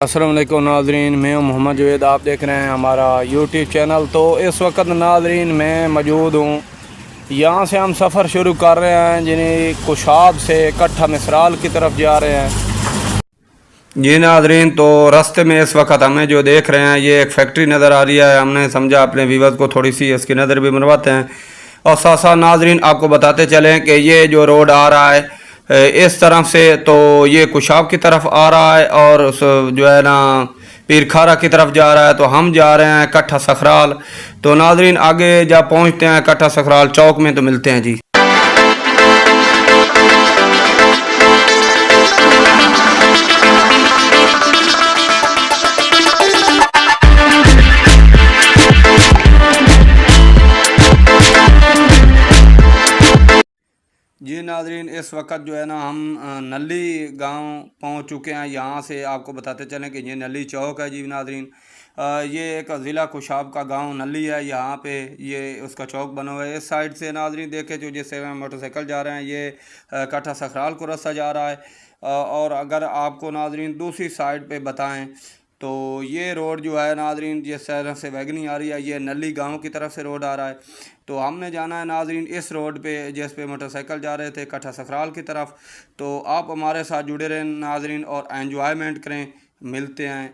अस्सलाम वालेकुम नाज़रीन, मैं हूं मोहम्मद जवेद। आप देख रहे हैं हमारा यूट्यूब चैनल। तो इस वक्त नाज़रीन मैं मौजूद हूं, यहाँ से हम सफ़र शुरू कर रहे हैं जिन्हें कुशाब से कट्ठा मिसराल की तरफ जा रहे हैं। जी नाज़रीन, तो रास्ते में इस वक्त हमें जो देख रहे हैं ये एक फैक्ट्री नज़र आ रही है। हमने समझा अपने व्यूअर्स को थोड़ी सी इसकी नज़र भी बनवाते हैं और साथ साथ नाज़रीन आपको बताते चलें कि ये जो रोड आ रहा है इस तरफ से तो ये कुशाब की तरफ आ रहा है और जो है ना पीरखारा की तरफ जा रहा है। तो हम जा रहे हैं कट्ठा सखराल। तो नाज़रीन आगे जब पहुंचते हैं कट्ठा सखराल चौक में तो मिलते हैं जी। जी नाज़रीन, इस वक्त जो है ना हम नली गांव पहुंच चुके हैं। यहाँ से आपको बताते चलें कि ये नली चौक है जी नाज़रीन। ये एक ज़िला कुशाब का गांव नली है। यहाँ पे ये उसका चौक बना हुआ है। इस साइड से नाज़रीन देखे जो जिससे मोटरसाइकिल जा रहे हैं ये कट्ठा सखराल को रास्ता जा रहा है। और अगर आपको नाज़रीन दूसरी साइड पे बताएं तो ये रोड जो है नाज़रीन जिस तरह से वैगनी आ रही है ये नली गांव की तरफ से रोड आ रहा है। तो हमने जाना है नाज़रीन इस रोड पे जिस पे मोटरसाइकिल जा रहे थे कट्ठा सखराल की तरफ। तो आप हमारे साथ जुड़े रहें नाज़रीन और एंजॉयमेंट करें। मिलते हैं।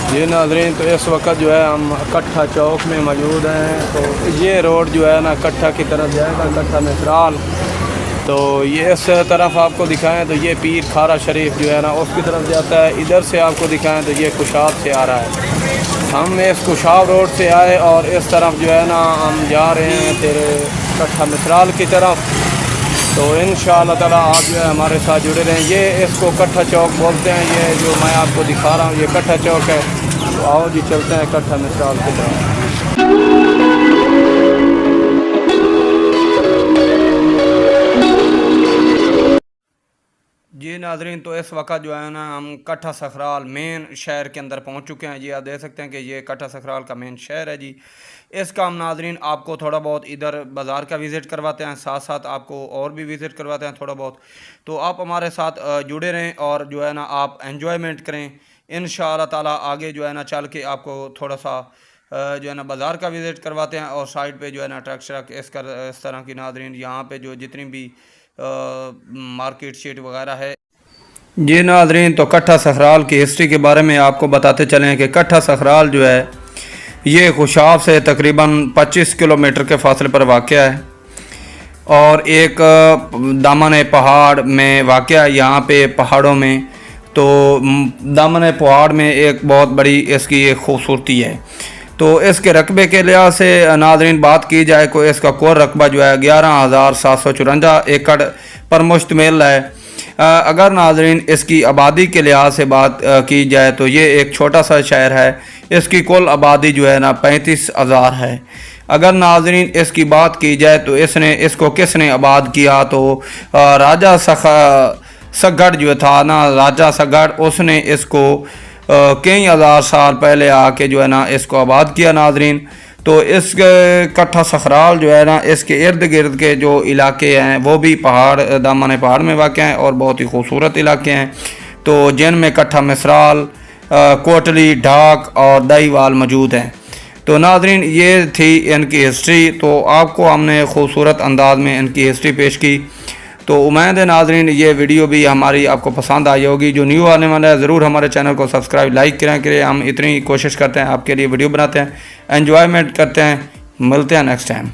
ये नाज़रीन तो इस वक्त जो है हम कट्ठा चौक में मौजूद हैं। तो ये रोड जो है ना कट्ठा की तरफ जाएगा, कट्ठा मिसराल। तो ये इस तरफ आपको दिखाएं तो ये पीर खारा शरीफ जो है ना उसकी तरफ जाता है। इधर से आपको दिखाएं तो ये कुशाब से आ रहा है। हम इस कुशाब रोड से आए और इस तरफ जो है ना हम जा रहे हैं तेरे कट्ठा मिसराल की तरफ। तो इंशाअल्लाह ताला आप जो है हमारे साथ जुड़े रहें। ये इसको कट्ठा चौक बोलते हैं। ये जो मैं आपको दिखा रहा हूँ ये कट्ठा चौक है। तो आओ जी चलते हैं कट्ठा मिसराल की तरफ। जी नाज़रीन तो इस वक्त जो है ना हम कट्ठा सखराल मेन शहर के अंदर पहुंच चुके हैं जी। आप देख सकते हैं कि ये कट्ठा सखराल का मेन शहर है जी। इसका हम नाज़रीन आपको थोड़ा बहुत इधर बाज़ार का विज़िट करवाते हैं, साथ साथ आपको और भी विज़िट करवाते हैं थोड़ा बहुत। तो आप हमारे साथ जुड़े रहें और जो है ना आप एंजॉयमेंट करें। इंशाअल्लाह ताला आगे जो है ना चल के आपको थोड़ा सा जो है ना बाज़ार का विज़िट करवाते हैं और साइड पे जो है ना ट्रक श्रक इस तरह की नाज़रीन यहाँ पे जो जितनी भी मार्केट शीट वगैरह है। जी नाज़रीन तो कट्ठा सखराल की हिस्ट्री के बारे में आपको बताते चलें कि कट्ठा सखराल जो है ये कुशाब से तकरीबन 25 किलोमीटर के फासले पर वाक़या है और एक दामन पहाड़ में वाक़या है। यहाँ पे पहाड़ों में तो दामन पहाड़ में एक बहुत बड़ी इसकी एक खूबसूरती है। तो इसके रकबे के लिहाज से नाज़रीन बात की जाए तो इसका कोर रकबा जो है 11,754 एकड़ पर मुश्तमिल है। अगर नाज़रीन इसकी आबादी के लिहाज से बात की जाए तो ये एक छोटा सा शहर है। इसकी कुल आबादी जो है ना 35,000 है। अगर नाज़रीन इसकी बात की जाए तो इसको किसने आबाद किया तो राजा सगड़ जो था ना, राजा सगड़ उसने इसको कई हज़ार साल पहले आके जो है ना इसको आबाद किया नाज़रीन। तो इस कट्ठा सखराल जो है ना इसके इर्द गिर्द के जो इलाके हैं वो भी पहाड़ दामन पहाड़ में वाक़ हैं और बहुत ही खूबसूरत इलाके हैं। तो जिनमें कट्ठा मिसराल, कोटली, ढाक और दहीवाल मौजूद हैं। तो नाज़रीन ये थी इनकी हिस्ट्री। तो आपको हमने खूबसूरत अंदाज में इनकी हिस्ट्री पेश की। तो उम्मीद है नाज़रीन ये वीडियो भी हमारी आपको पसंद आई होगी। जो न्यू आने वाला है ज़रूर हमारे चैनल को सब्सक्राइब लाइक करें। हम इतनी कोशिश करते हैं आपके लिए वीडियो बनाते हैं, एंजॉयमेंट करते हैं। मिलते हैं नेक्स्ट टाइम।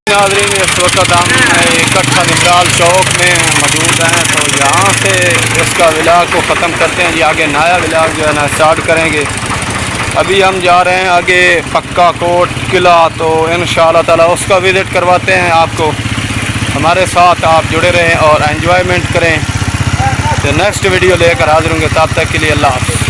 नाज़रीन, इस वक्त हम कट्ठा निमराल चौक में मौजूद हैं। तो यहाँ से इसका व्लॉग को ख़त्म करते हैं जी। आगे नया व्लॉग जो है ना स्टार्ट करेंगे। अभी हम जा रहे हैं आगे पक्का कोट किला, तो इंशाअल्लाह ताला उसका विज़िट करवाते हैं आपको। हमारे साथ आप जुड़े रहें और एंजॉयमेंट करें। तो नेक्स्ट वीडियो लेकर हाजिर होंगे। तब तक के लिए अल्लाह हाफ़िज़।